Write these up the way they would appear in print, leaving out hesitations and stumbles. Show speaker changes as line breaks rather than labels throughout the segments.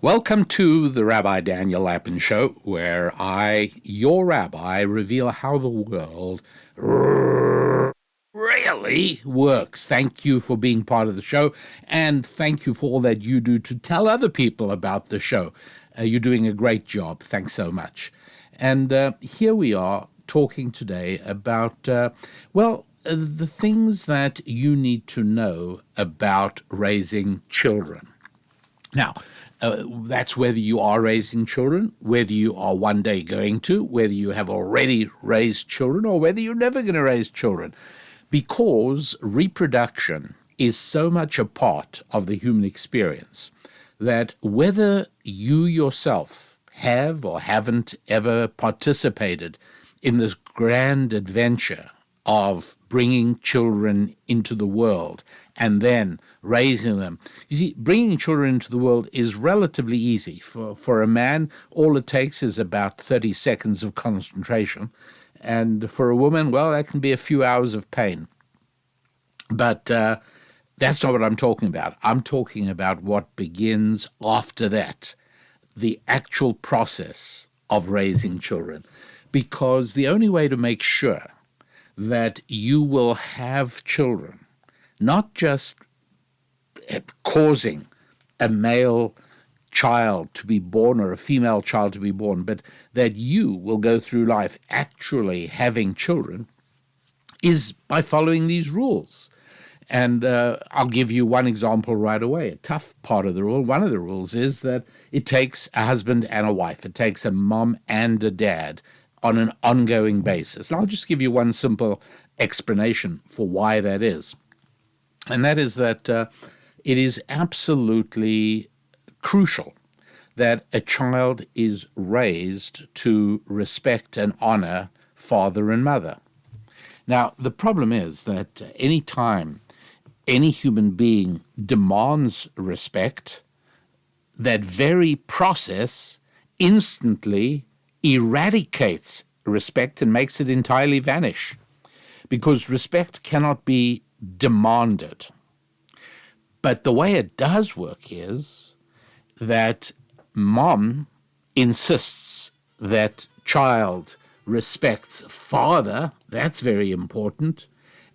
Welcome to the Rabbi Daniel Lapin Show, where I, your rabbi, reveal how the world really works. Thank you for being part of the show, and thank you for all that you do to tell other people about the show. You're doing a great job. Thanks so much. And here we are talking today about, the things that you need to know about raising children. Now, that's whether you are raising children, whether you are one day going to, whether you have already raised children, or whether you're never going to raise children. Because reproduction is so much a part of the human experience that whether you yourself have or haven't ever participated in this grand adventure of bringing children into the world and then raising them. You see, bringing children into the world is relatively easy. For a man, all it takes is about 30 seconds of concentration. And for a woman, well, that can be a few hours of pain. But that's not what I'm talking about. I'm talking about what begins after that, the actual process of raising children. Because the only way to make sure that you will have children, not just causing a male child to be born or a female child to be born, but that you will go through life actually having children, is by following these rules. And I'll give you one example right away. A tough part of the rule, one of the rules is that it takes a husband and a wife. It takes a mom and a dad on an ongoing basis. And I'll just give you one simple explanation for why that is. And that is that it is absolutely crucial that a child is raised to respect and honor father and mother. Now, the problem is that any time any human being demands respect, that very process instantly eradicates respect and makes it entirely vanish, because respect cannot be demanded. But the way it does work is that mom insists that child respects father, that's very important,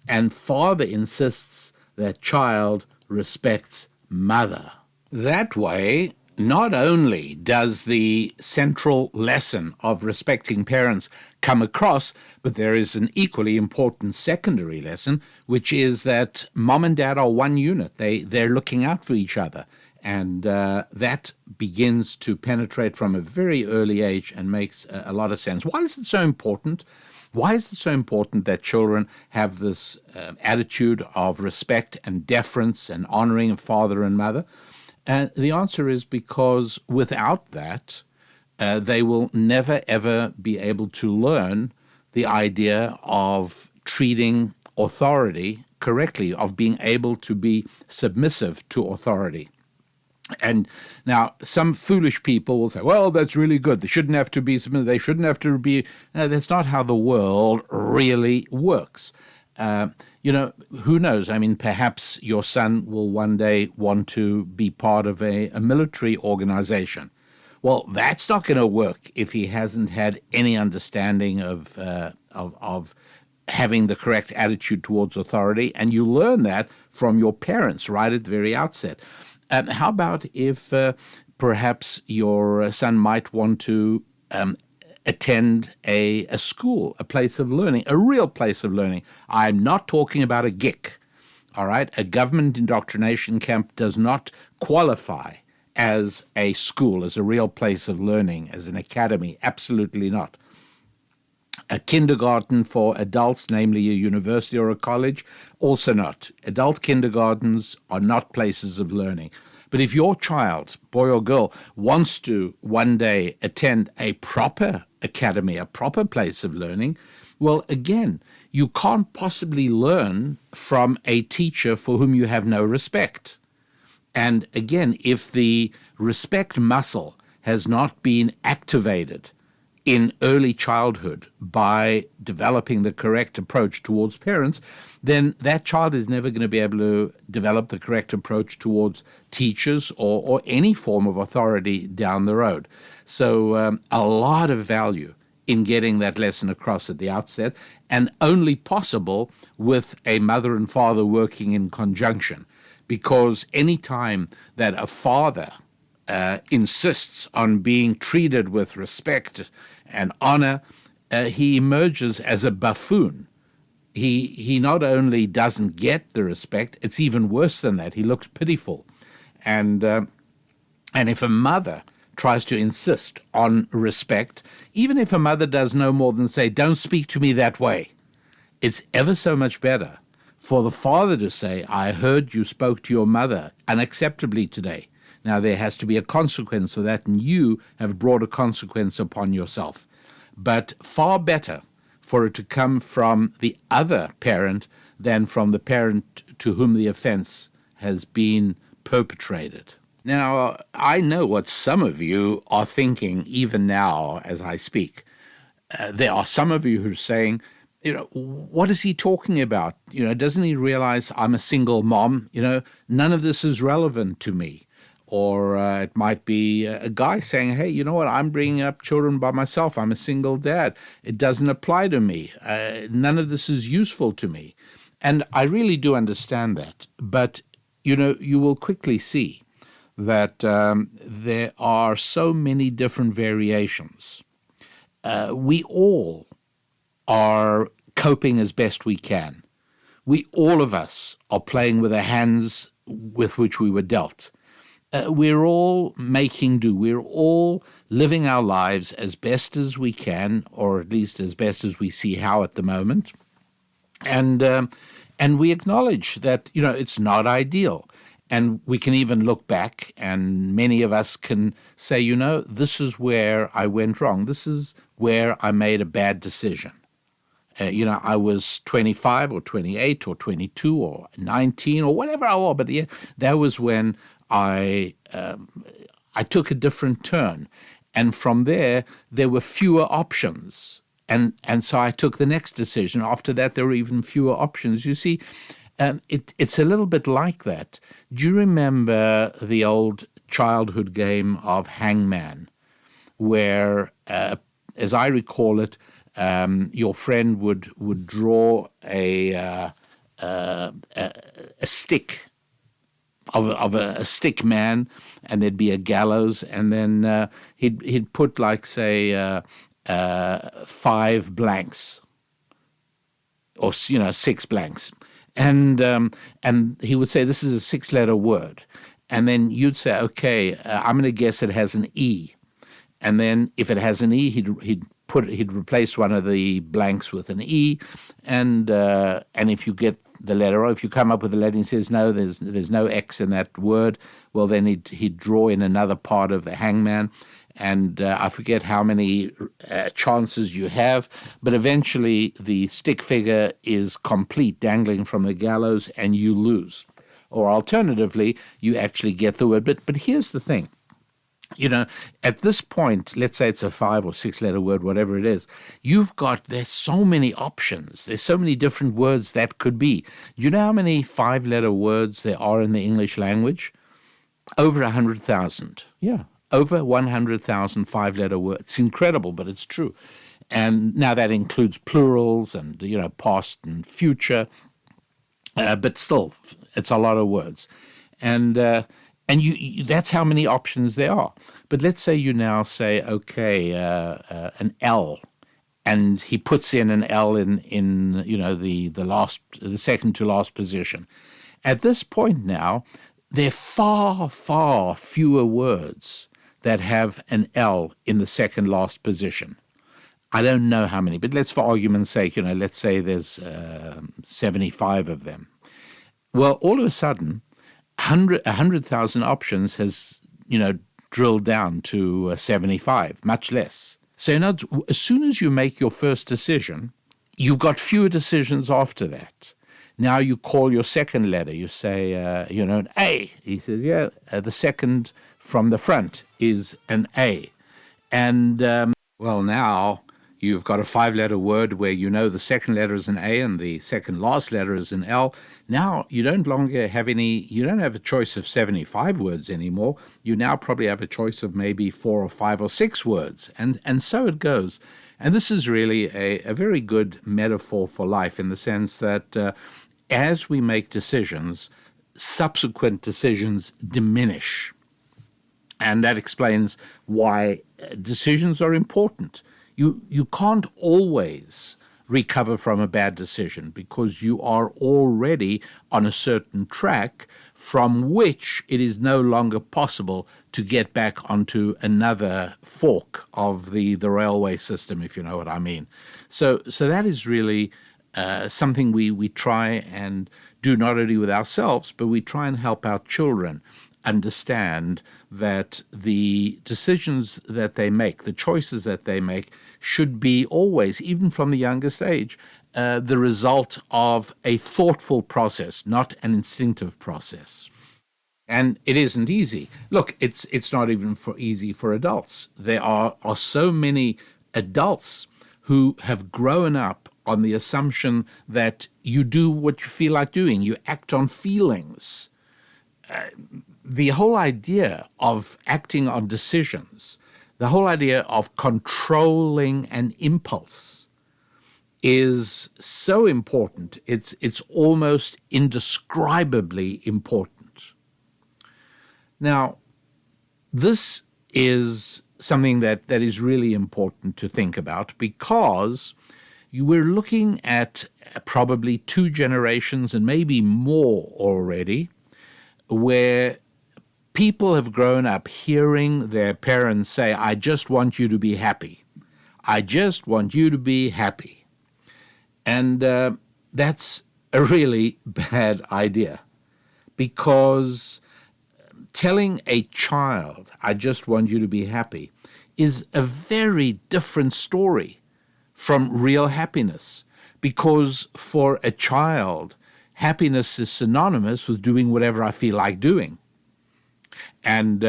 and father insists that child respects mother. That way, not only does the central lesson of respecting parents come across, but there is an equally important secondary lesson, which is that mom and dad are one unit. They're looking out for each other. And that begins to penetrate from a very early age and makes a lot of sense. Why is it so important? Why is it so important that children have this attitude of respect and deference and honoring of father and mother? And the answer is because without that, they will never, ever be able to learn the idea of treating authority correctly, of being able to be submissive to authority. And now some foolish people will say, well, that's really good. They shouldn't have to be submissive. They shouldn't have to be. No, that's not how the world really works. Who knows? I mean, perhaps your son will one day want to be part of a military organization. Well, that's not going to work if he hasn't had any understanding of having the correct attitude towards authority. And you learn that from your parents right at the very outset. How about if perhaps your son might want to attend a school, a place of learning, a real place of learning? I'm not talking about a GIC, all right? A government indoctrination camp does not qualify as a school, as a real place of learning, as an academy. Absolutely not. A kindergarten for adults, namely a university or a college, also not. Adult kindergartens are not places of learning. But if your child, boy or girl, wants to one day attend a proper academy, a proper place of learning, well, again, you can't possibly learn from a teacher for whom you have no respect. And again, if the respect muscle has not been activated in early childhood by developing the correct approach towards parents, then that child is never going to be able to develop the correct approach towards teachers or any form of authority down the road. So a lot of value in getting that lesson across at the outset, and only possible with a mother and father working in conjunction. Because any time that a father insists on being treated with respect and honor, he emerges as a buffoon. He not only doesn't get the respect, it's even worse than that. He looks pitiful. And if a mother tries to insist on respect, even if a mother does no more than say, "Don't speak to me that way," it's ever so much better for the father to say, "I heard you spoke to your mother unacceptably today. Now there has to be a consequence for that, and you have brought a consequence upon yourself." But far better for it to come from the other parent than from the parent to whom the offense has been perpetrated. Now, I know what some of you are thinking even now as I speak. There are some of you who are saying, what is he talking about? Doesn't he realize I'm a single mom? None of this is relevant to me. Or it might be a guy saying, "Hey, you know what? I'm bringing up children by myself. I'm a single dad. It doesn't apply to me. None of this is useful to me." And I really do understand that. But, you will quickly see that there are so many different variations. We all are coping as best we can. All of us are playing with the hands with which we were dealt. We're all making do. We're all living our lives as best as we can, or at least as best as we see how at the moment. And we acknowledge that, it's not ideal. And we can even look back, and many of us can say, this is where I went wrong. This is where I made a bad decision. I was 25 or 28 or 22 or 19 or whatever I was, but yeah, that was when I took a different turn. And from there were fewer options. And so I took the next decision. After that, there were even fewer options. You see, it's a little bit like that. Do you remember the old childhood game of Hangman, where, as I recall it, your friend would draw a stick of a stick man, and there'd be a gallows, and then he'd put, like, say, 5 blanks, or 6 blanks, and he would say, "This is a 6-letter word," and then you'd say, "Okay, I'm going to guess it has an E," and then if it has an E, he'd replace one of the blanks with an E, and if you get the letter, or if you come up with a letter and he says, "No, there's no X in that word," well, then he'd draw in another part of the hangman, and I forget how many chances you have, but eventually the stick figure is complete, dangling from the gallows, and you lose. Or alternatively, you actually get the word. But here's the thing. At this point, let's say it's a 5 or 6-letter word, whatever it is, there's so many options. There's so many different words that could be. Do you know how many 5-letter words there are in the English language? Over 100,000. Yeah, over 100,000 5-letter words. It's incredible, but it's true. And now that includes plurals and, past and future. But still, it's a lot of words. And you that's how many options there are. But let's say you now say, okay, an L, and he puts in an L in the second to last position. At this point now, there are far, far fewer words that have an L in the second last position. I don't know how many, but let's, for argument's sake, let's say there's 75 of them. Well, all of a sudden, 100,000 options has, drilled down to 75, much less. So in other words, as soon as you make your first decision, you've got fewer decisions after that. Now you call your second letter. You say, an A. He says, yeah, the second from the front is an A. And Well, now you've got a five-letter word where you know the second letter is an A and the second last letter is an L. Now you don't longer have you don't have a choice of 75 words anymore. You now probably have a choice of maybe 4 or 5 or 6 words. And so it goes. And this is really a very good metaphor for life in the sense that as we make decisions, subsequent decisions diminish. And that explains why decisions are important. You can't always recover from a bad decision because you are already on a certain track from which it is no longer possible to get back onto another fork of the railway system, if you know what I mean. So that is really something we try and do not only with ourselves, but we try and help our children understand that the decisions that they make, the choices that they make, should be always, even from the youngest age, the result of a thoughtful process, not an instinctive process. And it isn't easy. Look, it's not even easy for adults. There are so many adults who have grown up on the assumption that you do what you feel like doing. You act on feelings. The whole idea of acting on decisions, the whole idea of controlling an impulse is so important. It's almost indescribably important. Now, this is something that is really important to think about because we're looking at probably 2 generations and maybe more already where people have grown up hearing their parents say, I just want you to be happy. I just want you to be happy. And that's a really bad idea because telling a child, I just want you to be happy, is a very different story from real happiness. Because for a child, happiness is synonymous with doing whatever I feel like doing. And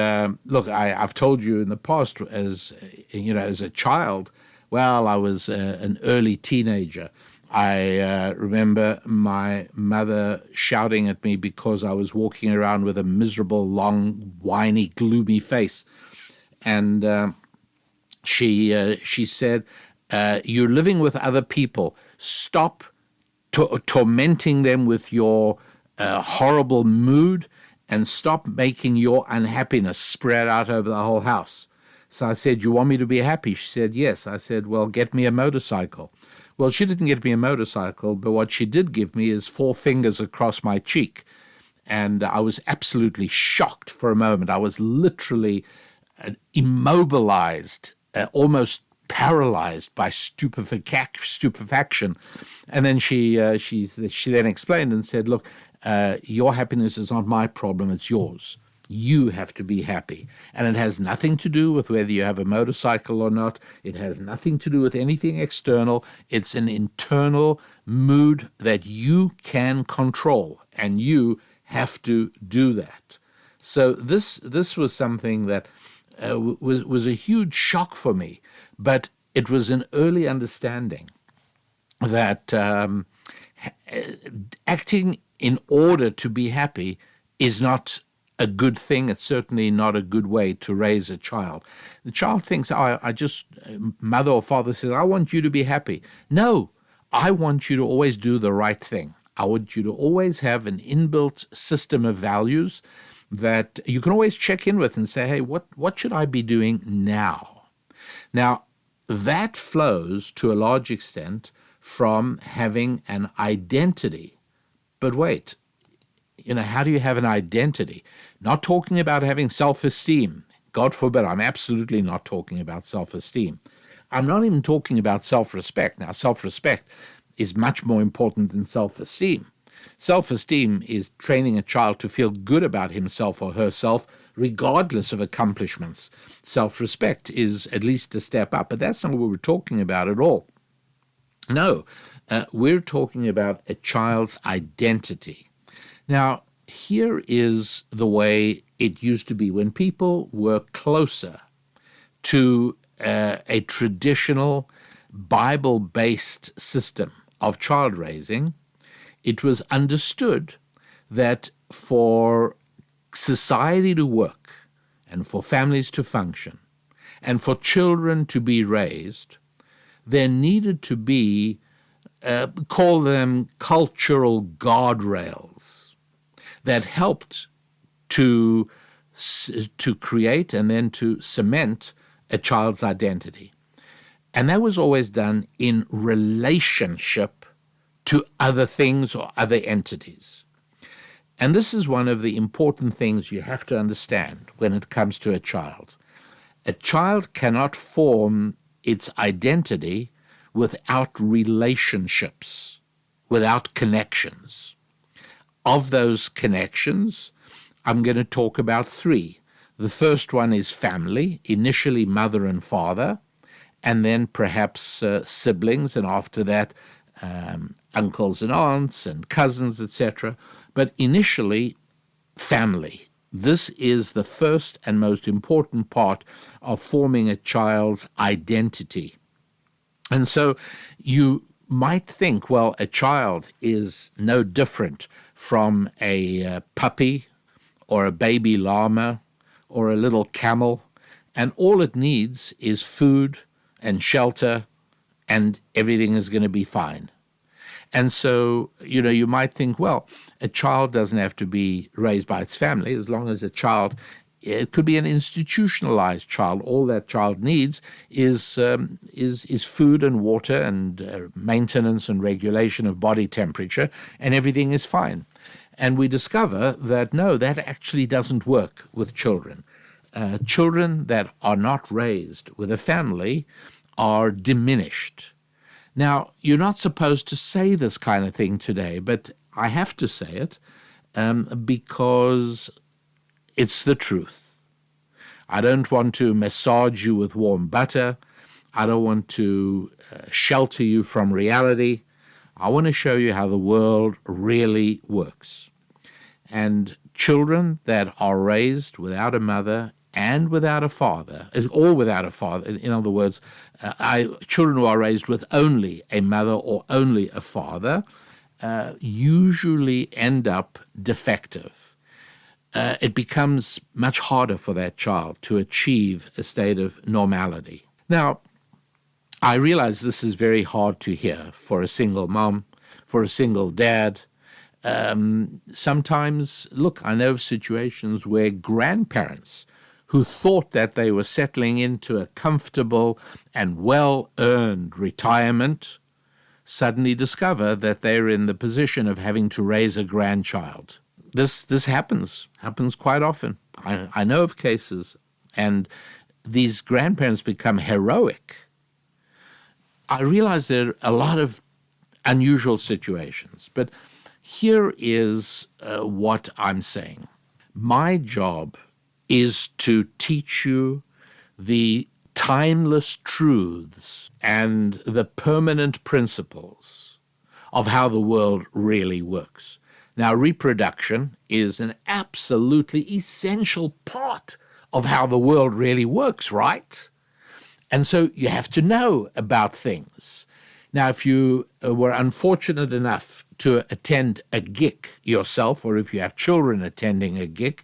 look, I've told you in the past, as a child, well, I was an early teenager. I remember my mother shouting at me because I was walking around with a miserable, long, whiny, gloomy face. And she said, you're living with other people. Stop tormenting them with your horrible mood and stop making your unhappiness spread out over the whole house. So I said, you want me to be happy? She said, yes. I said, well, get me a motorcycle. Well, she didn't get me a motorcycle, but what she did give me is 4 fingers across my cheek. And I was absolutely shocked for a moment. I was literally immobilized, almost paralyzed by stupefaction. And then she then explained and said, look, your happiness is not my problem, it's yours. You have to be happy. And it has nothing to do with whether you have a motorcycle or not. It has nothing to do with anything external. It's an internal mood that you can control, and you have to do that. So this was something that was a huge shock for me, but it was an early understanding that acting in order to be happy is not a good thing. It's certainly not a good way to raise a child. The child thinks, mother or father says, I want you to be happy. No, I want you to always do the right thing. I want you to always have an inbuilt system of values that you can always check in with and say, hey, what should I be doing now? Now, that flows to a large extent from having an identity. But wait, how do you have an identity? Not talking about having self-esteem. God forbid, I'm absolutely not talking about self-esteem. I'm not even talking about self-respect. Now, self-respect is much more important than self-esteem. Self-esteem is training a child to feel good about himself or herself, regardless of accomplishments. Self-respect is at least a step up, but that's not what we're talking about at all. No, we're talking about a child's identity. Now, here is the way it used to be when people were closer to a traditional Bible-based system of child raising, it was understood that for society to work and for families to function and for children to be raised, there needed to be, call them cultural guardrails that helped to create and then to cement a child's identity. And that was always done in relationship to other things or other entities. And this is one of the important things you have to understand when it comes to a child. A child cannot form its identity without relationships, without connections. Of those connections, I'm going to talk about three. The first one is family, initially mother and father, and then perhaps siblings, and after that, uncles and aunts and cousins, etc. But initially, family. This is the first and most important part of forming a child's identity. And so you might think, well, a child is no different from a puppy or a baby llama or a little camel, and all it needs is food and shelter, and everything is going to be fine. And so, you might think, well, a child doesn't have to be raised by its family as long as it could be an institutionalized child. All that child needs is food and water and maintenance and regulation of body temperature, and everything is fine. And we discover that, no, that actually doesn't work with children. Children that are not raised with a family are diminished. Now, you're not supposed to say this kind of thing today, but I have to say it because it's the truth. I don't want to massage you with warm butter. I don't want to shelter you from reality. I want to show you how the world really works. And children that are raised without a mother and without a father, or without a father, in other words, children who are raised with only a mother or only a father, usually end up defective. It becomes much harder for that child to achieve a state of normality. Now, I realize this is very hard to hear for a single mom, for a single dad. Sometimes, look, I know of situations where grandparents who thought that they were settling into a comfortable and well-earned retirement suddenly discover that they're in the position of having to raise a grandchild. This happens quite often. I know of cases, and these grandparents become heroic. I realize there are a lot of unusual situations, but here is what I'm saying. My job is to teach you the timeless truths and the permanent principles of how the world really works. Now, reproduction is an absolutely essential part of how the world really works, right? And so you have to know about things. Now, if you were unfortunate enough to attend a gig yourself, or if you have children attending a gig,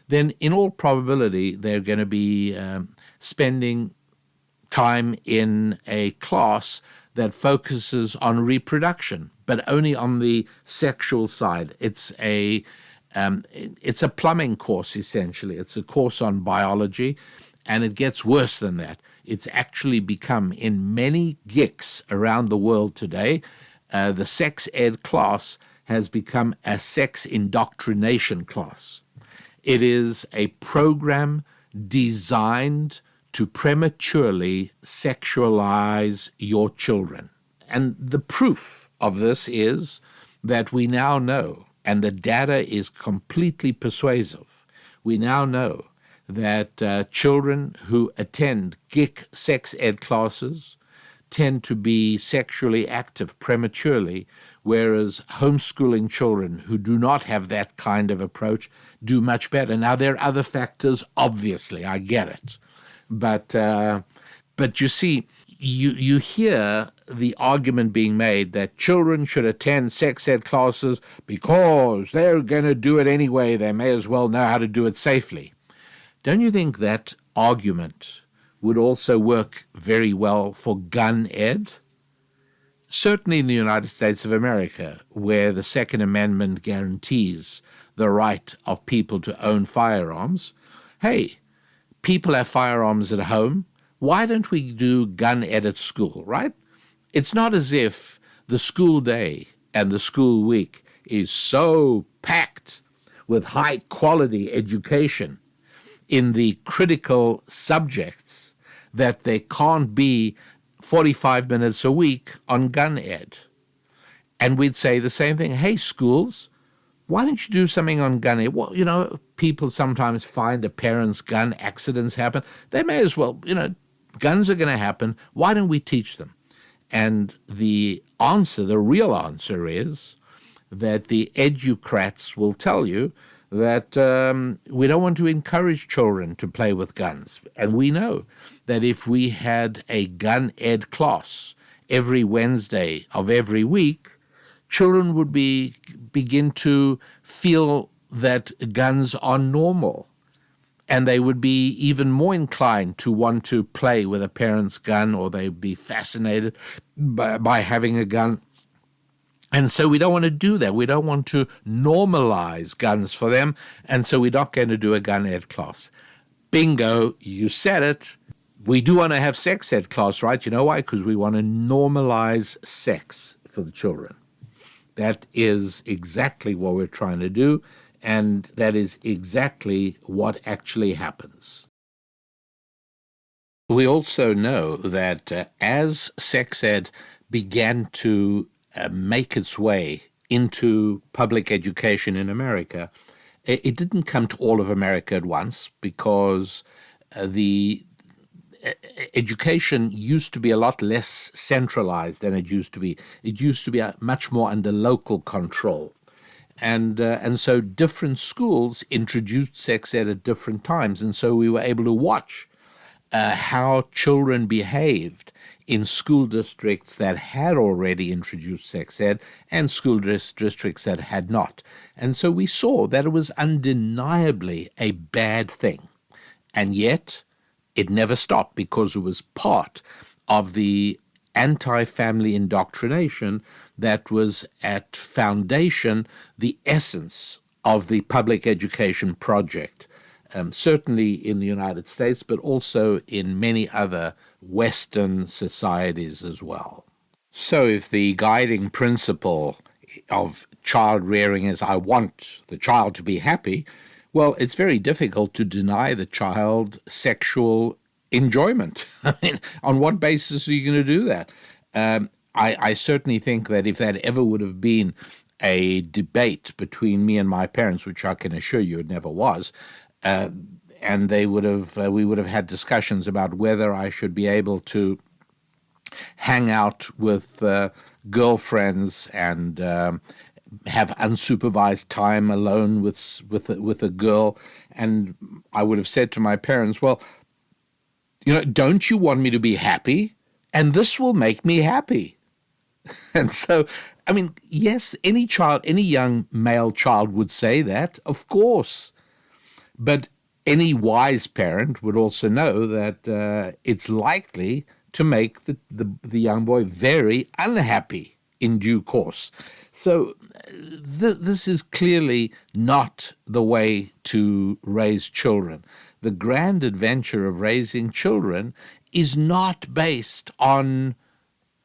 then in all probability they're going to be spending time in a class that focuses on reproduction, but only on the sexual side. It's a plumbing course, essentially. It's a course on biology, and it gets worse than that. It's actually become, in many gigs around the world today, the sex ed class has become a sex indoctrination class. It is a program designed to prematurely sexualize your children. And the proof of this is that we now know, and the data is completely persuasive, we now know that children who attend gig sex ed classes tend to be sexually active prematurely, whereas homeschooling children who do not have that kind of approach do much better. Now, there are other factors, obviously, I get it. But But you see, you hear the argument being made that children should attend sex ed classes because they're going to do it anyway. They may as well know how to do it safely. Don't you think that argument would also work very well for gun ed? Certainly in the United States of America, where the Second Amendment guarantees the right of people to own firearms, hey, people have firearms at home. Why don't we do gun ed at school, right? It's not as if the school day and the school week is so packed with high-quality education in the critical subjects that there can't be 45 minutes a week on gun ed. And we'd say the same thing. Hey, schools, why don't you do something on gun ed? Well, people sometimes find a parent's gun, accidents happen. They may as well, guns are going to happen. Why don't we teach them? And the answer, the real answer is that the educrats will tell you that we don't want to encourage children to play with guns. And we know that if we had a gun ed class every Wednesday of every week, children would begin to feel that guns are normal. And they would be even more inclined to want to play with a parent's gun, or they'd be fascinated by having a gun. And so we don't want to do that. We don't want to normalize guns for them. And so we're not going to do a gun ed class. Bingo, you said it. We do want to have sex ed class, right? You know why? Because we want to normalize sex for the children. That is exactly what we're trying to do. And that is exactly what actually happens. We also know that as sex ed began to make its way into public education in America, it didn't come to all of America at once, because the education used to be a lot less centralized than it used to be. It used to be much more under local control. And so different schools introduced sex ed at different times. And so we were able to watch how children behaved in school districts that had already introduced sex ed and school districts that had not. And so we saw that it was undeniably a bad thing. And yet it never stopped, because it was part of the anti-family indoctrination that was at foundation, the essence of the public education project, certainly in the United States, but also in many other Western societies as well. So if the guiding principle of child rearing is, I want the child to be happy, well, it's very difficult to deny the child sexual enjoyment. I mean, on what basis are you going to do that? I certainly think that if that ever would have been a debate between me and my parents, which I can assure you it never was, and we would have had discussions about whether I should be able to hang out with girlfriends and have unsupervised time alone with a girl, and I would have said to my parents, well, don't you want me to be happy? And this will make me happy. And so, I mean, yes, any young male child would say that, of course. But any wise parent would also know that it's likely to make the young boy very unhappy in due course. So this is clearly not the way to raise children. The grand adventure of raising children is not based on,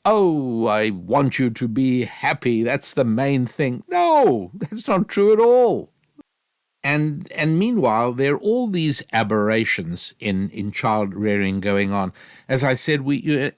oh, I want you to be happy, that's the main thing. No, that's not true at all. And meanwhile, there are all these aberrations in child rearing going on. As I said,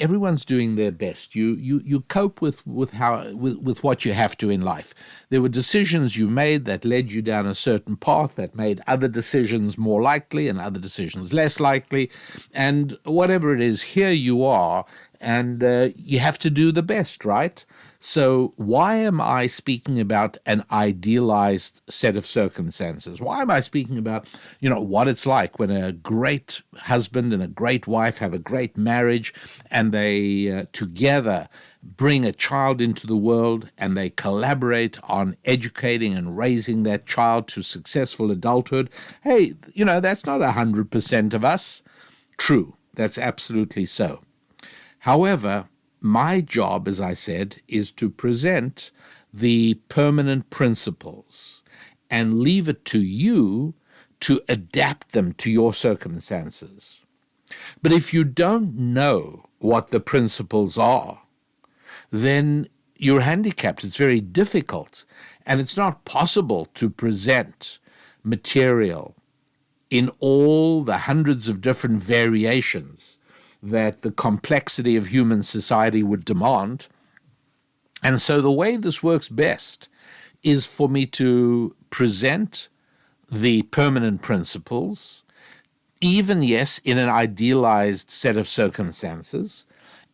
everyone's doing their best. You cope with what you have to in life. There were decisions you made that led you down a certain path that made other decisions more likely and other decisions less likely. And whatever it is, here you are, and you have to do the best, right? So why am I speaking about an idealized set of circumstances? Why am I speaking about, what it's like when a great husband and a great wife have a great marriage and they together bring a child into the world and they collaborate on educating and raising that child to successful adulthood? Hey, that's not 100% of us. True, that's absolutely so. However, my job, as I said, is to present the permanent principles and leave it to you to adapt them to your circumstances. But if you don't know what the principles are, then you're handicapped. It's very difficult, and it's not possible to present material in all the hundreds of different variations that the complexity of human society would demand. And so the way this works best is for me to present the permanent principles, even, yes, in an idealized set of circumstances,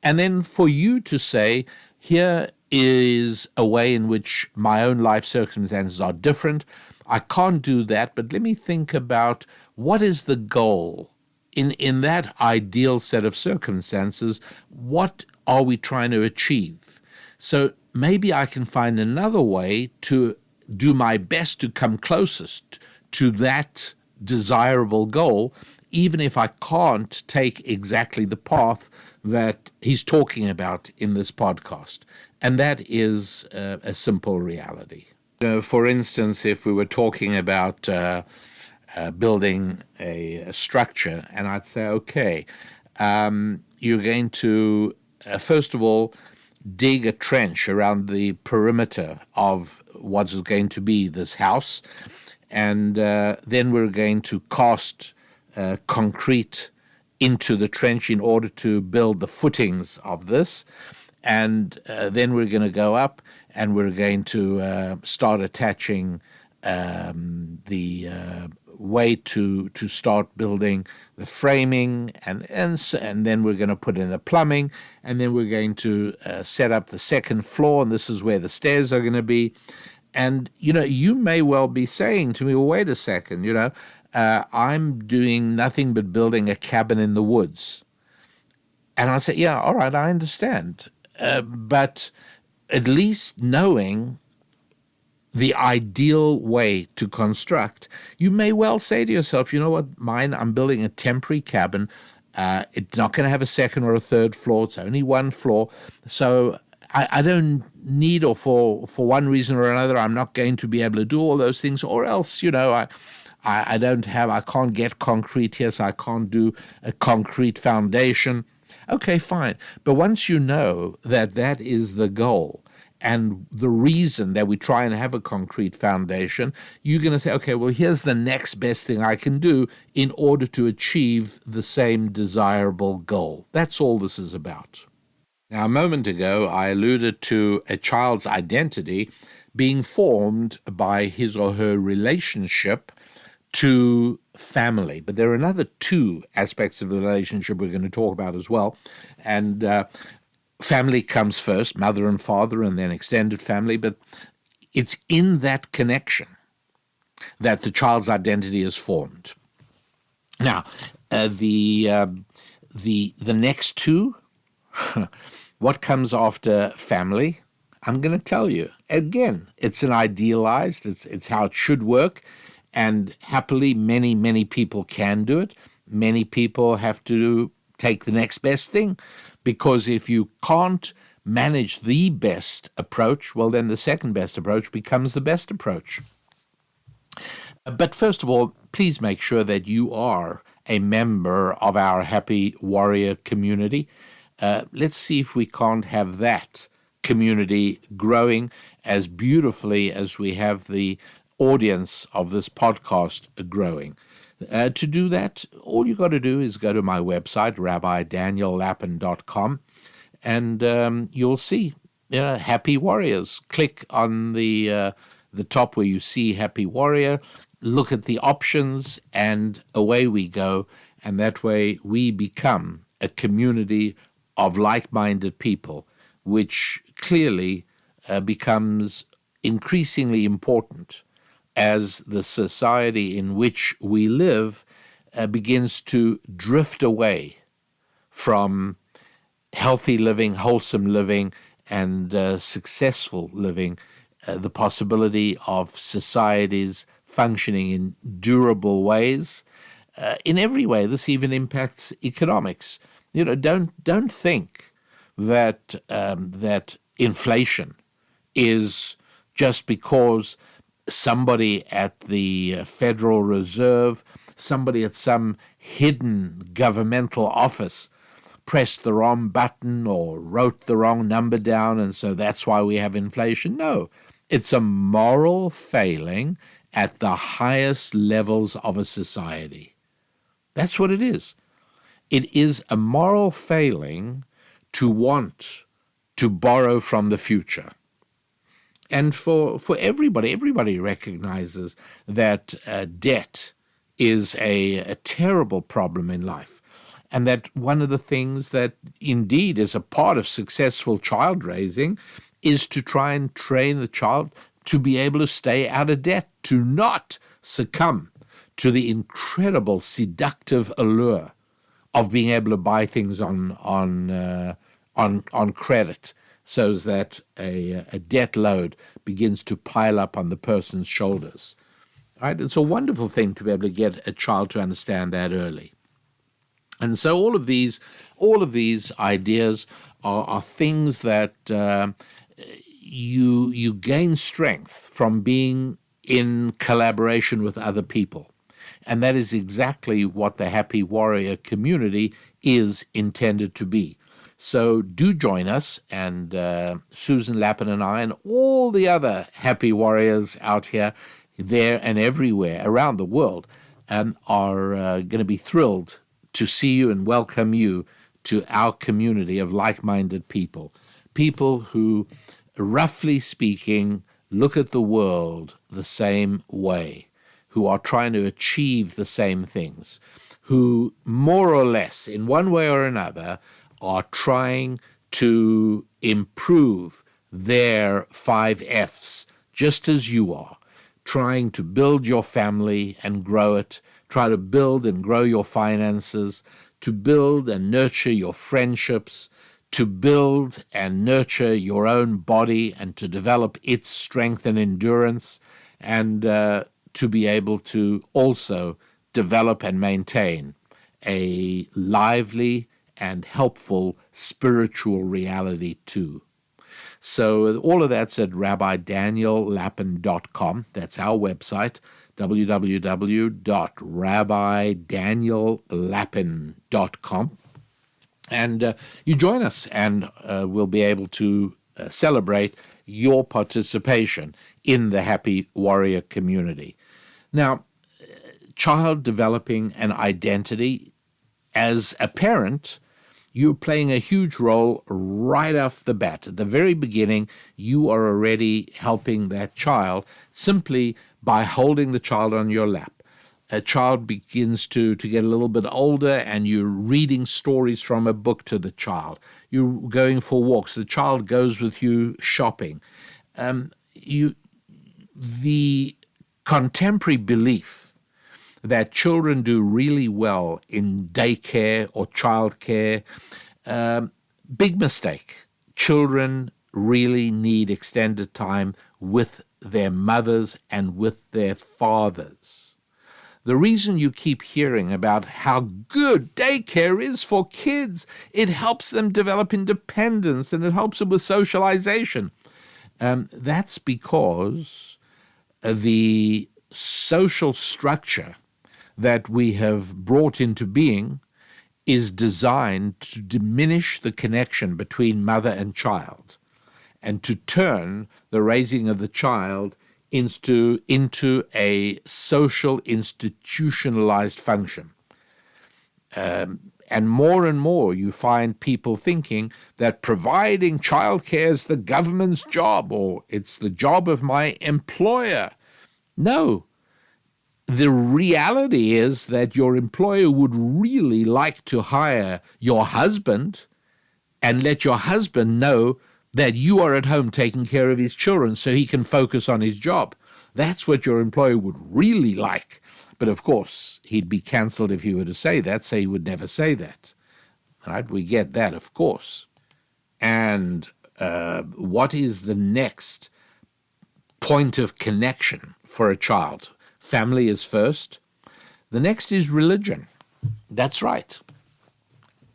and then for you to say, here is a way in which my own life circumstances are different. I can't do that, but let me think about what is the goal in that ideal set of circumstances. What are we trying to achieve? So maybe I can find another way to do my best to come closest to that desirable goal, even if I can't take exactly the path that he's talking about in this podcast. And that is a simple reality. For instance, if we were talking about building a structure, and I'd say, okay, you're going to, first of all, dig a trench around the perimeter of what is going to be this house, and then we're going to cast concrete into the trench in order to build the footings of this, and then we're going to go up and we're going to start attaching the way to start building the framing, and then we're going to put in the plumbing, and then we're going to set up the second floor, and this is where the stairs are going to be. And you may well be saying to me, well, wait a second, I'm doing nothing but building a cabin in the woods. And I say, yeah, all right, I understand, but at least knowing the ideal way to construct, you may well say to yourself, you know what, I'm building a temporary cabin. It's not going to have a second or a third floor. It's only one floor. So I don't need, or for one reason or another, I'm not going to be able to do all those things, or else, I can't get concrete here, so I can't do a concrete foundation. Okay, fine. But once you know that is the goal, and the reason that we try and have a concrete foundation, you're going to say, okay, well, here's the next best thing I can do in order to achieve the same desirable goal. That's all this is about. Now, a moment ago, I alluded to a child's identity being formed by his or her relationship to family. But there are another two aspects of the relationship we're going to talk about as well. And family comes first, mother and father, and then extended family. But it's in that connection that the child's identity is formed. Now, the next two, what comes after family? I'm going to tell you. Again, it's an idealized, it's how it should work. And happily, many, many people can do it. Many people have to take the next best thing, because if you can't manage the best approach, well, then the second best approach becomes the best approach. But first of all, please make sure that you are a member of our Happy Warrior community. Let's see if we can't have that community growing as beautifully as we have the audience of this podcast growing. To do that, all you got to do is go to my website, rabbidaniellapin.com, and you'll see Happy Warriors. Click on the top where you see Happy Warrior, look at the options, and away we go. And that way we become a community of like-minded people, which clearly becomes increasingly important as the society in which we live begins to drift away from healthy living, wholesome living, and successful living, the possibility of societies functioning in durable ways. In every way, this even impacts economics. Don't think that that inflation is just because somebody at the Federal Reserve, somebody at some hidden governmental office pressed the wrong button or wrote the wrong number down, and so that's why we have inflation. No, it's a moral failing at the highest levels of a society. That's what it is. It is a moral failing to want to borrow from the future. And for everybody recognizes that debt is a terrible problem in life. And that one of the things that indeed is a part of successful child raising is to try and train the child to be able to stay out of debt, to not succumb to the incredible seductive allure of being able to buy things on credit, so that a debt load begins to pile up on the person's shoulders. Right? It's a wonderful thing to be able to get a child to understand that early. And so all of these ideas are things that you gain strength from being in collaboration with other people. And that is exactly what the Happy Warrior community is intended to be. So do join us, and Susan Lapin and I and all the other Happy Warriors out here, there and everywhere around the world are going to be thrilled to see you and welcome you to our community of like-minded people who, roughly speaking, look at the world the same way, who are trying to achieve the same things, who more or less, in one way or another, are trying to improve their 5 F's, just as you are, trying to build your family and grow it, try to build and grow your finances, to build and nurture your friendships, to build and nurture your own body and to develop its strength and endurance, and to be able to also develop and maintain a lively and helpful spiritual reality too. So all of that's at rabbidaniellapin.com. That's our website, www.rabbidaniellapin.com. And you join us, and we'll be able to celebrate your participation in the Happy Warrior community. Now, child developing an identity, as a parent, you're playing a huge role right off the bat. At the very beginning, you are already helping that child simply by holding the child on your lap. A child begins to get a little bit older, and you're reading stories from a book to the child. You're going for walks. The child goes with you shopping. The contemporary belief that children do really well in daycare or childcare, big mistake. Children really need extended time with their mothers and with their fathers. The reason you keep hearing about how good daycare is for kids, it helps them develop independence and it helps them with socialization. That's because the social structure that we have brought into being is designed to diminish the connection between mother and child and to turn the raising of the child into a social institutionalized function. And more you find people thinking that providing childcare is the government's job, or it's the job of my employer. No. The reality is that your employer would really like to hire your husband and let your husband know that you are at home taking care of his children so he can focus on his job. That's what your employer would really like. But of course, he'd be cancelled if he were to say that, so he would never say that. Right? We get that, of course. And what is the next point of connection for a child? Family is first. The next is religion. That's right.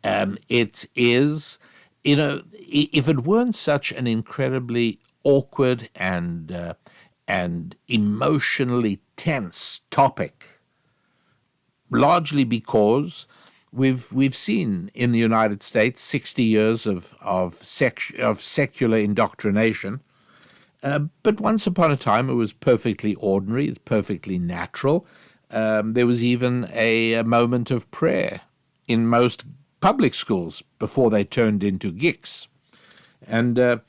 It is, if it weren't such an incredibly awkward and emotionally tense topic, largely because we've seen in the United States 60 years of secular indoctrination. But once upon a time, it was perfectly ordinary, it's perfectly natural. There was even a moment of prayer in most public schools before they turned into geeks. And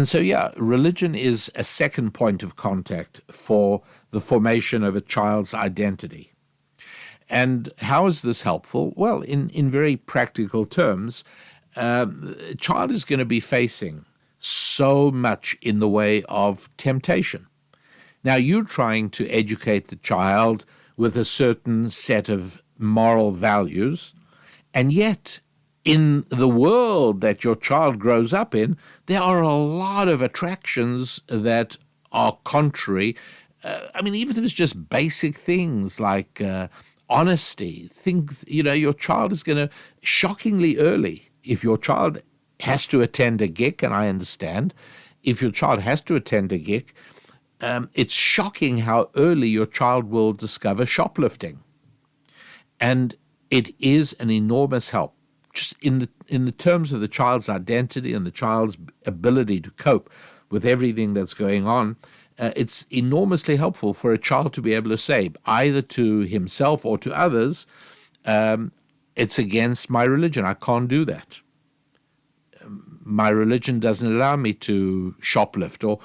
so, religion is a second point of contact for the formation of a child's identity. And how is this helpful? Well, in very practical terms, a child is going to be facing so much in the way of temptation. Now, you're trying to educate the child with a certain set of moral values, and yet in the world that your child grows up in, there are a lot of attractions that are contrary. Even if it's just basic things like honesty, your child is going to, shockingly early, if your child has to attend a gig, and I understand, if your child has to attend a gig, it's shocking how early your child will discover shoplifting. And it is an enormous help, just in the terms of the child's identity and the child's ability to cope with everything that's going on. It's enormously helpful for a child to be able to say, either to himself or to others, it's against my religion. I can't do that. My religion doesn't allow me to shoplift, or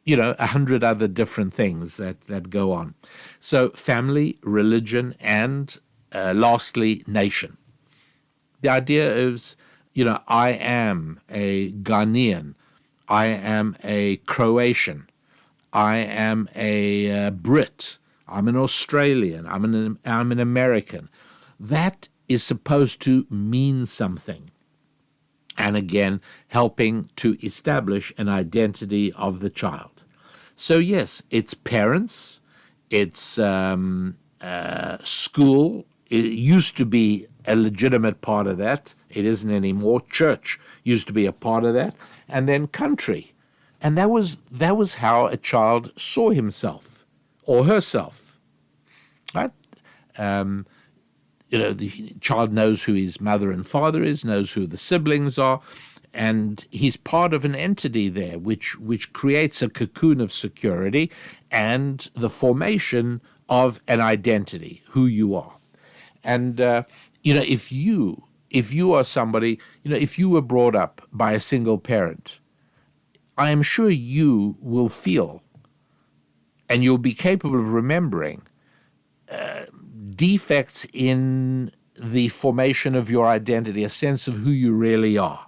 100 other different things that go on. So family, religion, and lastly, nation. The idea is, I am a Ghanaian, I am a Croatian, I am a Brit, I'm an Australian, I'm an American. That is supposed to mean something. And again, helping to establish an identity of the child. So yes, it's parents, it's school. It used to be a legitimate part of that. It isn't anymore. Church used to be a part of that. And then country. And that was how a child saw himself or herself. Right? The child knows who his mother and father is, knows who the siblings are, and he's part of an entity there which creates a cocoon of security and the formation of an identity, who you are. And if you are somebody, if you were brought up by a single parent, I am sure you will feel, and you'll be capable of remembering, defects in the formation of your identity, a sense of who you really are.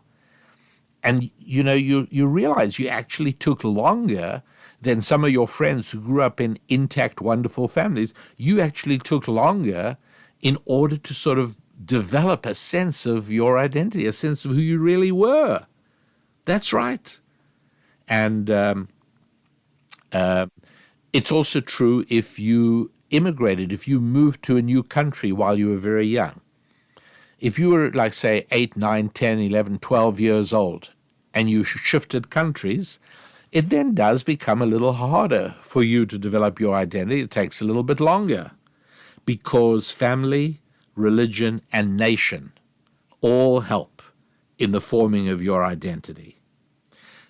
And, you realize you actually took longer than some of your friends who grew up in intact, wonderful families. You actually took longer in order to sort of develop a sense of your identity, a sense of who you really were. That's right. And it's also true if you immigrated, if you moved to a new country while you were very young. If you were, like, say, 8, 9, 10, 11, 12 years old, and you shifted countries, it then does become a little harder for you to develop your identity. It takes a little bit longer because family, religion, and nation all help in the forming of your identity.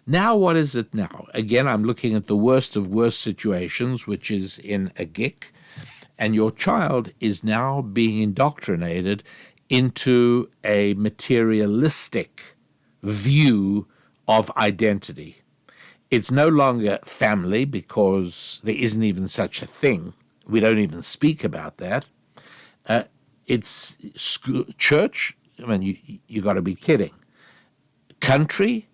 Now, what is it now? Again, I'm looking at the worst of worst situations, which is in a gig, and your child is now being indoctrinated into a materialistic view of identity. It's no longer family because there isn't even such a thing. We don't even speak about that. It's school, church. I mean, you got to be kidding. Country?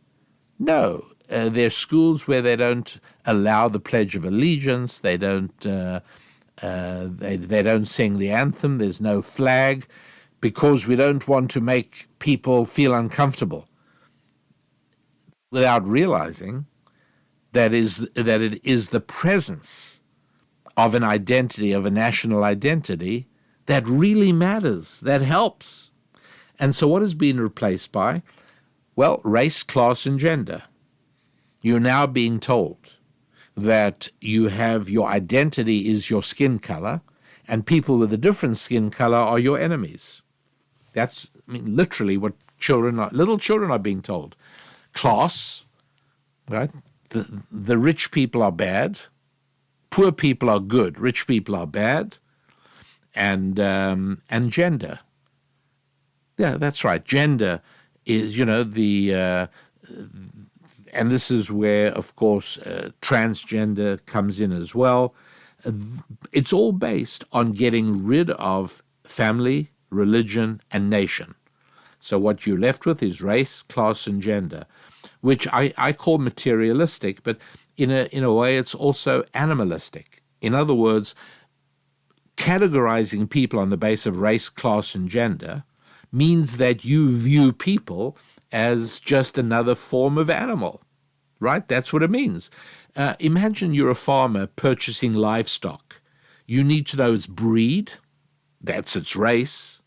No. there's schools where they don't allow the Pledge of Allegiance. They don't. They don't sing the anthem. There's no flag, because we don't want to make people feel uncomfortable, without realizing that it is the presence of an identity, of a national identity, that really matters, that helps. And so what has been replaced by? Well, race, class, and gender. You're now being told that you have your identity is your skin color, and people with a different skin color are your enemies. That's, literally what little children are being told. Class, right? The rich people are bad, poor people are good, rich people are bad, and gender. Yeah, that's right. Gender is, and this is where, of course, transgender comes in as well. It's all based on getting rid of family, religion, and nation. So what you're left with is race, class, and gender, which I call materialistic, but in a way it's also animalistic. In other words, categorizing people on the basis of race, class, and gender means that you view people as just another form of animal, right? That's what it means. Imagine you're a farmer purchasing livestock. You need to know its breed, that's its race.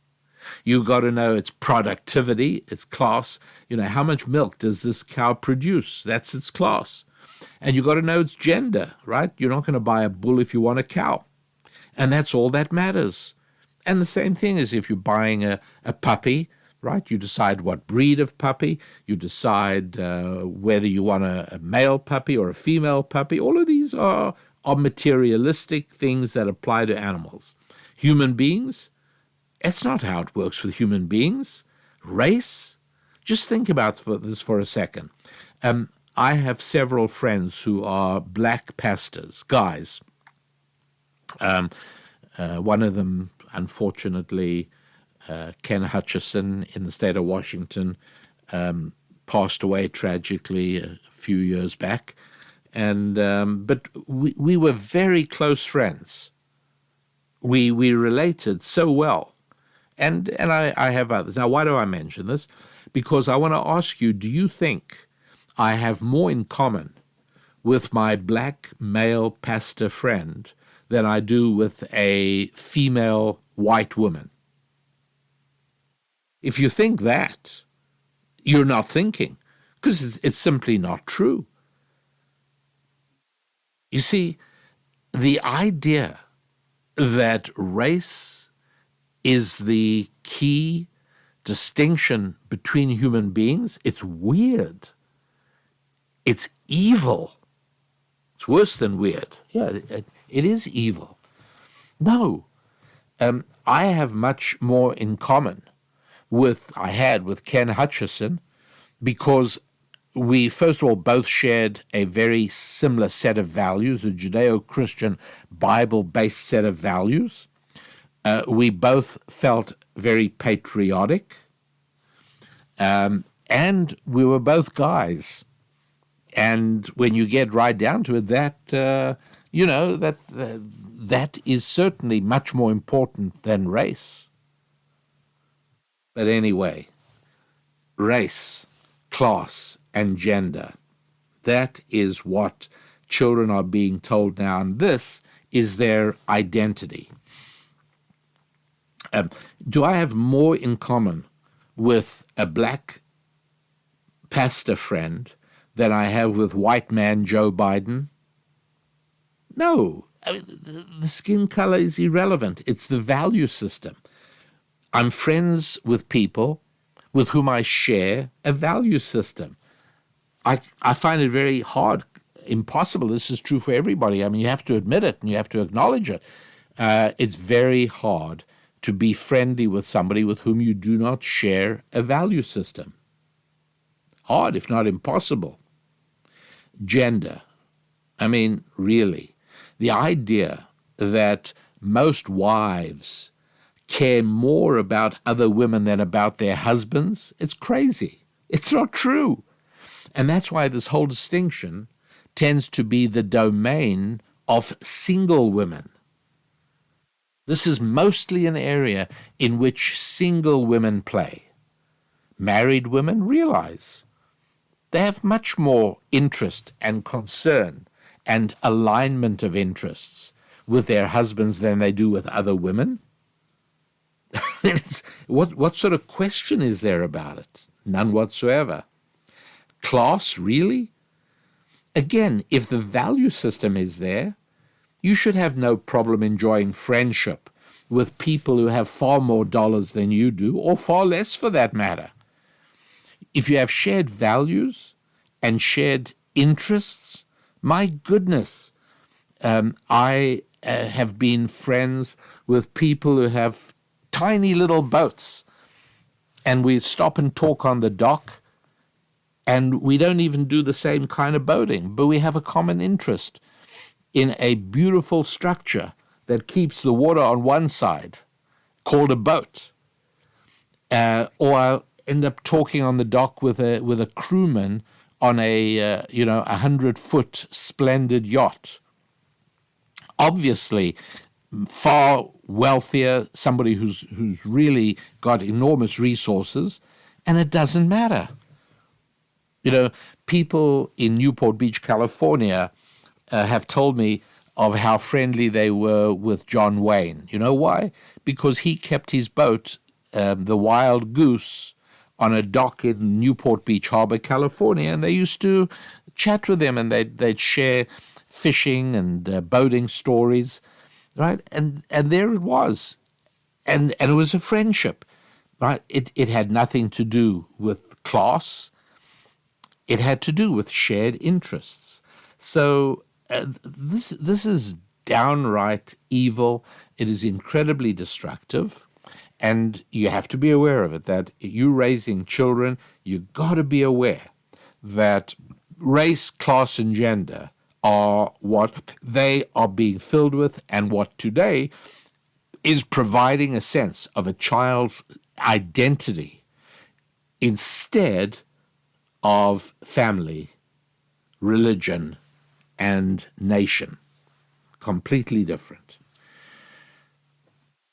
You got to know its productivity, its class. How much milk does this cow produce? That's its class. And you got to know its gender, right? You're not going to buy a bull if you want a cow. And that's all that matters. And the same thing is if you're buying a puppy, right? You decide what breed of puppy. You decide whether you want a male puppy or a female puppy. All of these are materialistic things that apply to animals. Human beings, that's not how it works with human beings. Race, just think about this for a second. I have several friends who are black pastors, guys. One of them, unfortunately, Ken Hutchison in the state of Washington, passed away tragically a few years back. But we were very close friends. We related so well. And I have others. Now, why do I mention this? Because I want to ask you, do you think I have more in common with my black male pastor friend than I do with a female white woman? If you think that, you're not thinking, because it's simply not true. You see, the idea that race is the key distinction between human beings, it's weird. It's evil. It's worse than weird. Yeah, it is evil. No, I have much more in common with Ken Hutchison, because we, first of all, both shared a very similar set of values, a Judeo-Christian, Bible-based set of values. We both felt very patriotic, and we were both guys. And when you get right down to it, that is certainly much more important than race. But anyway, race, class, and gender, that is what children are being told now, and this is their identity. Do I have more in common with a black pastor friend than I have with white man Joe Biden? No. The skin color is irrelevant. It's the value system. I'm friends with people with whom I share a value system. I find it very hard, impossible. This is true for everybody. You have to admit it and you have to acknowledge it. It's very hard to be friendly with somebody with whom you do not share a value system. Hard, if not impossible. Gender. Really. The idea that most wives care more about other women than about their husbands, it's crazy. It's not true. And that's why this whole distinction tends to be the domain of single women. This is mostly an area in which single women play. Married women realize they have much more interest and concern and alignment of interests with their husbands than they do with other women. What sort of question is there about it? None whatsoever. Class, really? Again, if the value system is there, you should have no problem enjoying friendship with people who have far more dollars than you do, or far less for that matter. If you have shared values and shared interests, my goodness, I have been friends with people who have tiny little boats, and we stop and talk on the dock, and we don't even do the same kind of boating, but we have a common interest in a beautiful structure that keeps the water on one side, called a boat. Or I'll end up talking on the dock with a crewman on a 100-foot splendid yacht. Obviously, far wealthier, somebody who's really got enormous resources, and it doesn't matter. People in Newport Beach, California, have told me of how friendly they were with John Wayne. You know why? Because he kept his boat, the Wild Goose, on a dock in Newport Beach Harbor, California, and they used to chat with him, and they'd share fishing and boating stories, right? And there it was, and it was a friendship, right? It had nothing to do with class. It had to do with shared interests. So this is downright evil. It is incredibly destructive. And you have to be aware of it, that you raising children, you got to be aware that race, class, and gender are what they are being filled with, and what today is providing a sense of a child's identity instead of family, religion, and nation. Completely different.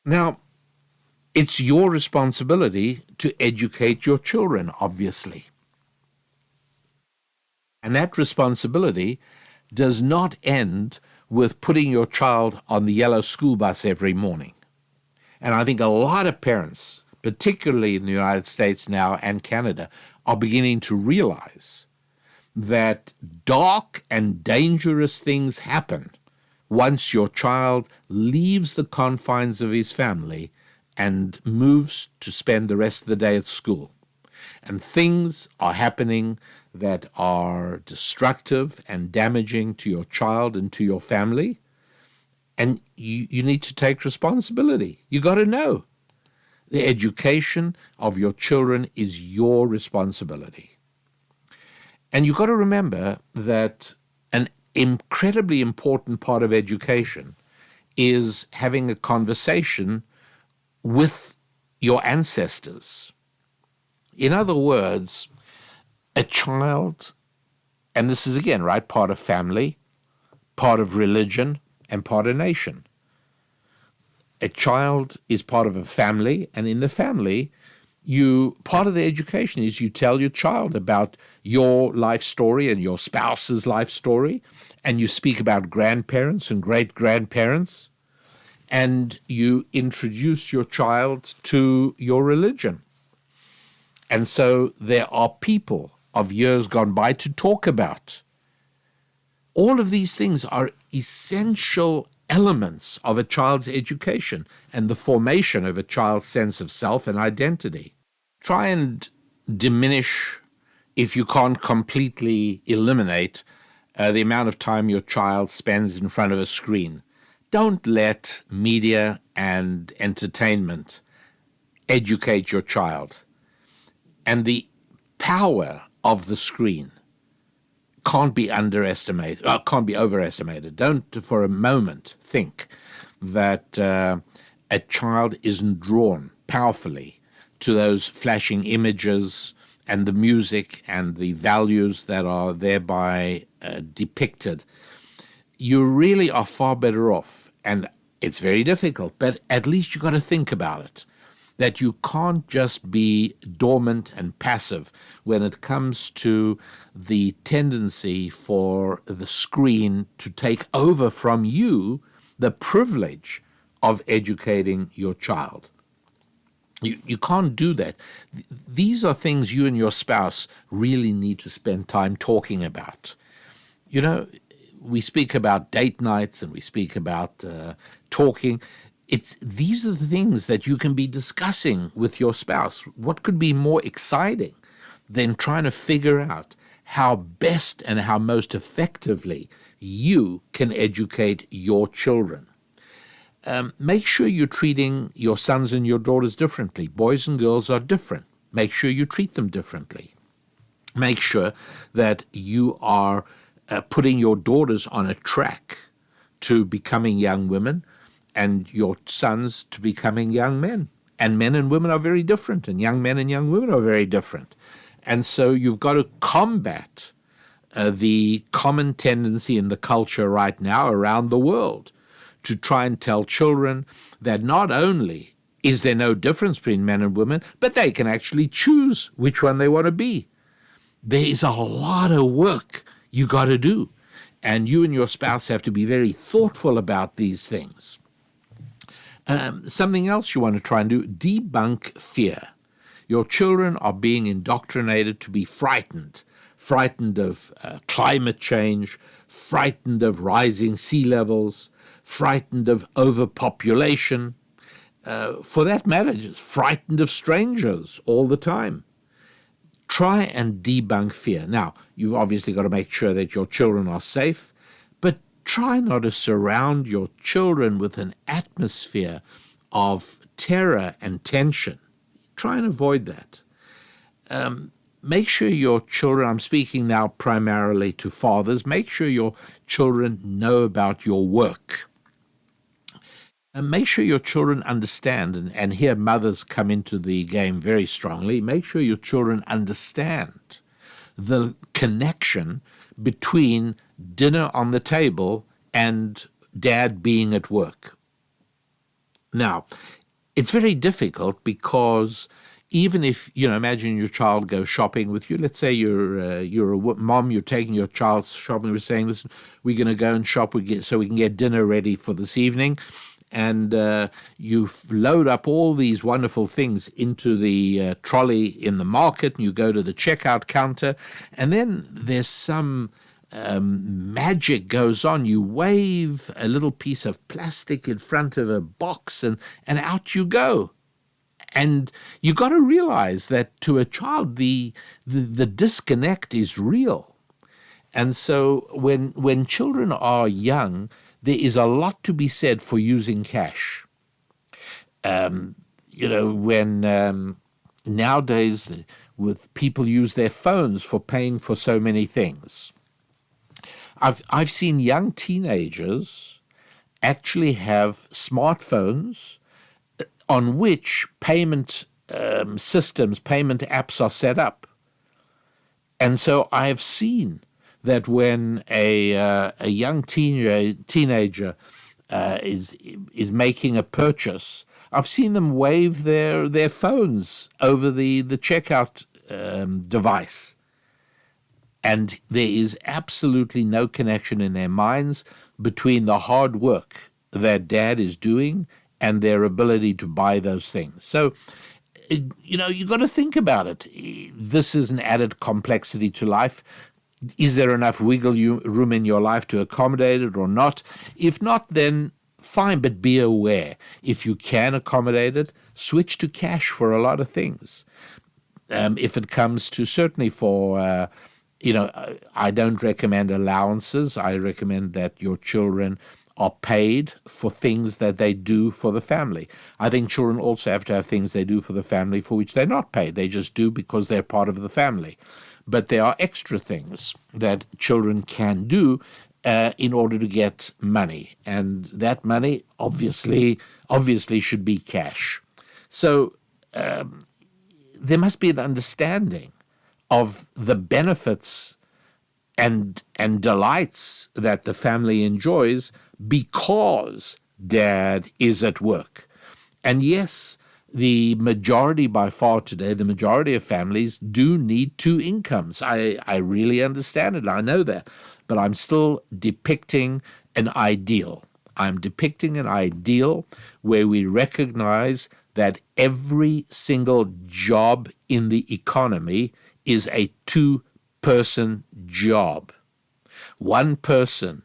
Now, it's your responsibility to educate your children, obviously. And that responsibility does not end with putting your child on the yellow school bus every morning. And I think a lot of parents, particularly in the United States now and Canada, are beginning to realize that dark and dangerous things happen once your child leaves the confines of his family and moves to spend the rest of the day at school. And things are happening that are destructive and damaging to your child and to your family. And you need to take responsibility. You got to know. The education of your children is your responsibility. And you've got to remember that an incredibly important part of education is having a conversation with your ancestors. In other words, a child, and this is again, right, part of family, part of religion, and part of nation. A child is part of a family, and in the family, part of the education is you tell your child about your life story and your spouse's life story, and you speak about grandparents and great-grandparents, and you introduce your child to your religion. And so there are people of years gone by to talk about. All of these things are essential elements of a child's education and the formation of a child's sense of self and identity. Try and diminish, if you can't completely eliminate, the amount of time your child spends in front of a screen. Don't let media and entertainment educate your child. And the power of the screen can't be underestimated, can't be overestimated. Don't for a moment think that a child isn't drawn powerfully to those flashing images and the music and the values that are thereby depicted, you really are far better off. And it's very difficult, but at least you got to think about it, that you can't just be dormant and passive when it comes to the tendency for the screen to take over from you the privilege of educating your child. You can't do that. These are things you and your spouse really need to spend time talking about. You know, we speak about date nights and we speak about talking. These are the things that you can be discussing with your spouse. What could be more exciting than trying to figure out how best and how most effectively you can educate your children? Make sure you're treating your sons and your daughters differently. Boys and girls are different. Make sure you treat them differently. Make sure that you are putting your daughters on a track to becoming young women and your sons to becoming young men. And men and women are very different, and young men and young women are very different. And so you've got to combat the common tendency in the culture right now around the world to try and tell children that not only is there no difference between men and women, but they can actually choose which one they want to be. There is a lot of work you got to do, and you and your spouse have to be very thoughtful about these things. Something else you want to try and do, debunk fear. Your children are being indoctrinated to be frightened of climate change, frightened of rising sea levels, frightened of overpopulation, for that matter, just frightened of strangers all the time. Try and debunk fear. Now, you've obviously got to make sure that your children are safe, but try not to surround your children with an atmosphere of terror and tension. Try and avoid that. Make sure your children, I'm speaking now primarily to fathers, make sure your children know about your work. And make sure your children understand, and here mothers come into the game very strongly, make sure your children understand the connection between dinner on the table and dad being at work. Now, it's very difficult because even if, imagine your child goes shopping with you. Let's say you're a mom, you're taking your child shopping, we're saying, listen, we're going to go and shop so we can get dinner ready for this evening. And you load up all these wonderful things into the trolley in the market, and you go to the checkout counter, and then there's some magic goes on. You wave a little piece of plastic in front of a box, and out you go. And you got to realize that to a child, the disconnect is real. And so when children are young, there is a lot to be said for using cash. When nowadays with people use their phones for paying for so many things. I've seen young teenagers actually have smartphones on which payment systems, payment apps are set up. And so I've seen that when a young teenager is making a purchase, I've seen them wave their phones over the checkout device. And there is absolutely no connection in their minds between the hard work that dad is doing and their ability to buy those things. So, you got to think about it. This is an added complexity to life. Is there enough wiggle room in your life to accommodate it or not? If not, then fine, but be aware. If you can accommodate it, switch to cash for a lot of things. If it comes to certainly for, I don't recommend allowances. I recommend that your children are paid for things that they do for the family. I think children also have to have things they do for the family for which they're not paid. They just do because they're part of the family. But there are extra things that children can do in order to get money. And that money obviously should be cash. So there must be an understanding of the benefits and delights that the family enjoys because dad is at work. And yes, the majority by far today, the majority of families do need two incomes. I really understand it. I know that. But I'm still depicting an ideal. I'm depicting an ideal where we recognize that every single job in the economy is a two-person job. One person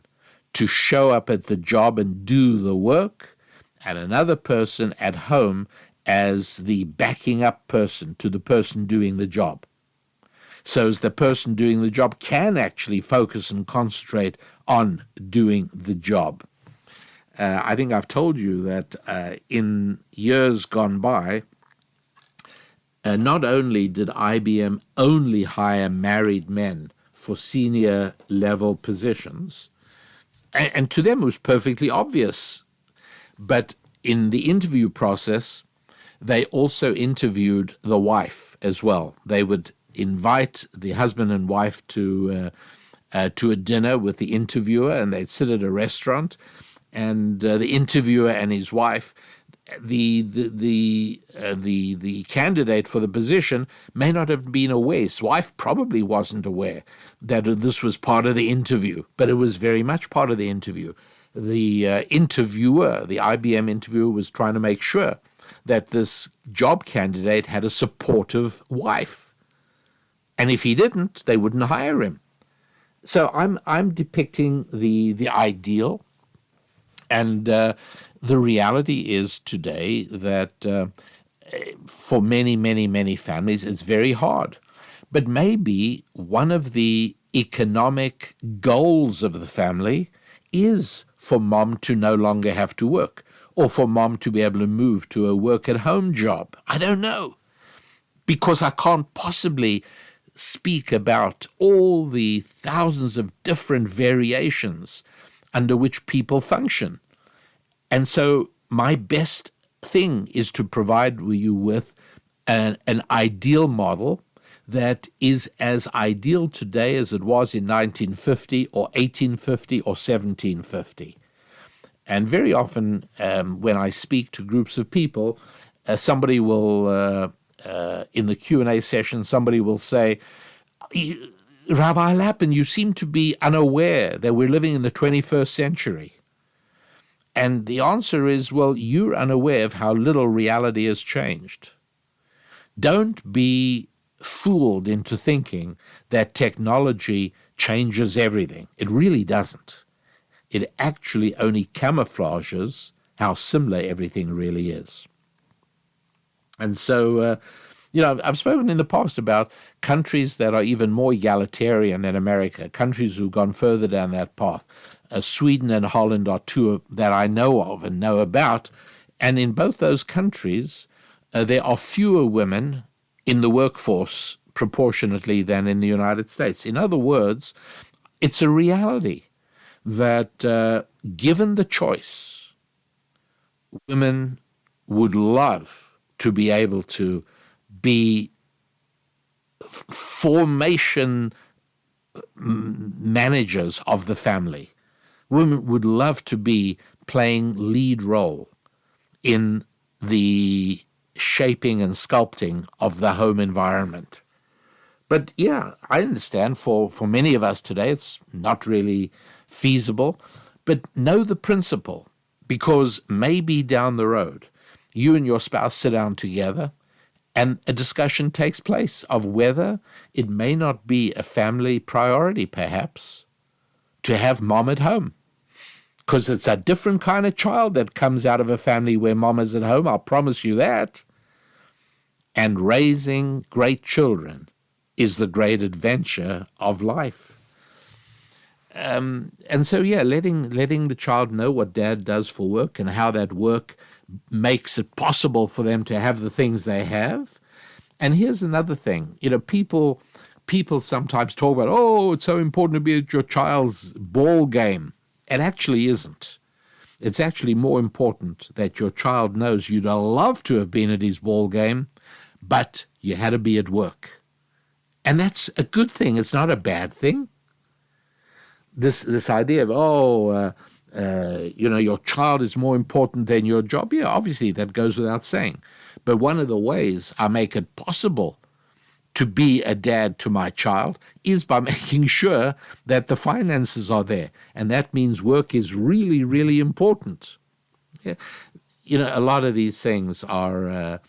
to show up at the job and do the work, and another person at home as the backing up person to the person doing the job. So as the person doing the job can actually focus and concentrate on doing the job. I think I've told you that in years gone by, not only did IBM only hire married men for senior level positions, and to them it was perfectly obvious, but in the interview process, they also interviewed the wife as well. They would invite the husband and wife to a dinner with the interviewer, and they'd sit at a restaurant, and the interviewer and his wife, the candidate for the position may not have been aware. His wife probably wasn't aware that this was part of the interview, but it was very much part of the interview. The interviewer, the IBM interviewer, was trying to make sure that this job candidate had a supportive wife. And if he didn't, they wouldn't hire him. So I'm depicting the ideal. And the reality is today that for many, many, many families, it's very hard. But maybe one of the economic goals of the family is for mom to no longer have to work, or for mom to be able to move to a work-at-home job. I don't know, because I can't possibly speak about all the thousands of different variations under which people function. And so my best thing is to provide you with an ideal model that is as ideal today as it was in 1950 or 1850 or 1750. And very often when I speak to groups of people, somebody will, in the Q&A session, somebody will say, Rabbi Lapin, you seem to be unaware that we're living in the 21st century. And the answer is, well, you're unaware of how little reality has changed. Don't be fooled into thinking that technology changes everything. It really doesn't. It actually only camouflages how similar everything really is. And so, I've spoken in the past about countries that are even more egalitarian than America, countries who've gone further down that path. Sweden and Holland are two that I know of and know about. And in both those countries, there are fewer women in the workforce proportionately than in the United States. In other words, it's a reality that given the choice, women would love to be able to be formation managers of the family. Women would love to be playing lead role in the shaping and sculpting of the home environment. But yeah, I understand for many of us today, it's not really feasible, but know the principle, because maybe down the road, you and your spouse sit down together and a discussion takes place of whether it may not be a family priority, perhaps, to have mom at home. Because it's a different kind of child that comes out of a family where mom is at home, I'll promise you that. And raising great children is the great adventure of life. And so, letting the child know what dad does for work and how that work makes it possible for them to have the things they have. And here's another thing. People sometimes talk about, it's so important to be at your child's ball game. It actually isn't. It's actually more important that your child knows you'd love to have been at his ball game, but you had to be at work. And that's a good thing. It's not a bad thing. This idea of, your child is more important than your job. Yeah, obviously that goes without saying. But one of the ways I make it possible to be a dad to my child is by making sure that the finances are there. And that means work is really, really important. Yeah. A lot of these things are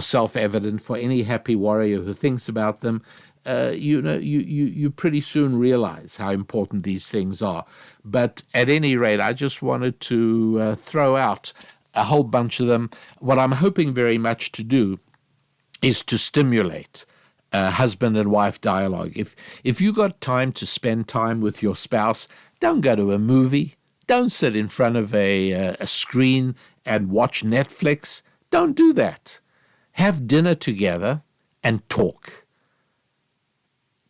self-evident for any happy warrior who thinks about them. You pretty soon realize how important these things are. But at any rate, I just wanted to throw out a whole bunch of them. What I'm hoping very much to do is to stimulate husband and wife dialogue. If you got time to spend time with your spouse, don't go to a movie. Don't sit in front of a screen and watch Netflix. Don't do that. Have dinner together and talk.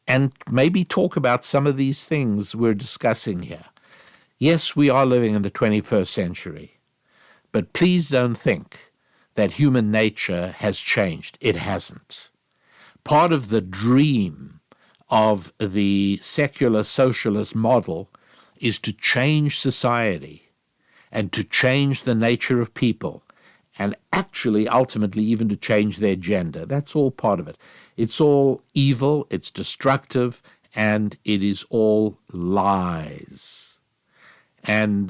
And maybe talk about some of these things we're discussing here. Yes, we are living in the 21st century, but please don't think that human nature has changed. It hasn't. Part of the dream of the secular socialist model is to change society and to change the nature of people and actually ultimately even to change their gender. That's all part of it. It's all evil, it's destructive, and it is all lies. And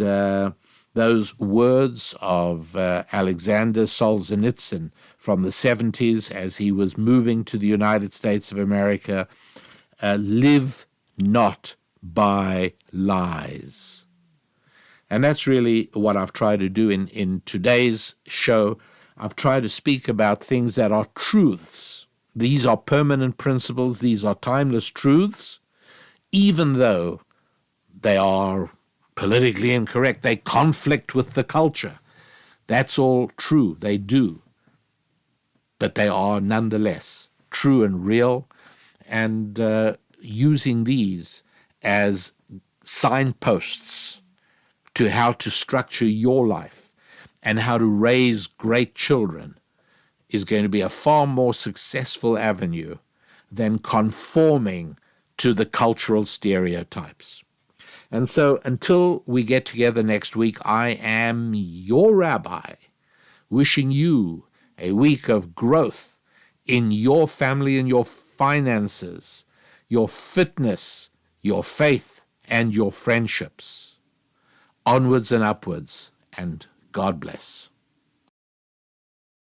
those words of Alexander Solzhenitsyn from the 70s as he was moving to the United States of America, live not by lies. And that's really what I've tried to do in today's show. I've tried to speak about things that are truths. These are permanent principles. These are timeless truths, even though they are politically incorrect. They conflict with the culture. That's all true. They do. But they are nonetheless true and real, and using these as signposts to how to structure your life and how to raise great children is going to be a far more successful avenue than conforming to the cultural stereotypes. And so until we get together next week, I am your rabbi, wishing you a week of growth in your family and your finances, your fitness, your faith, and your friendships. Onwards and upwards, and God bless.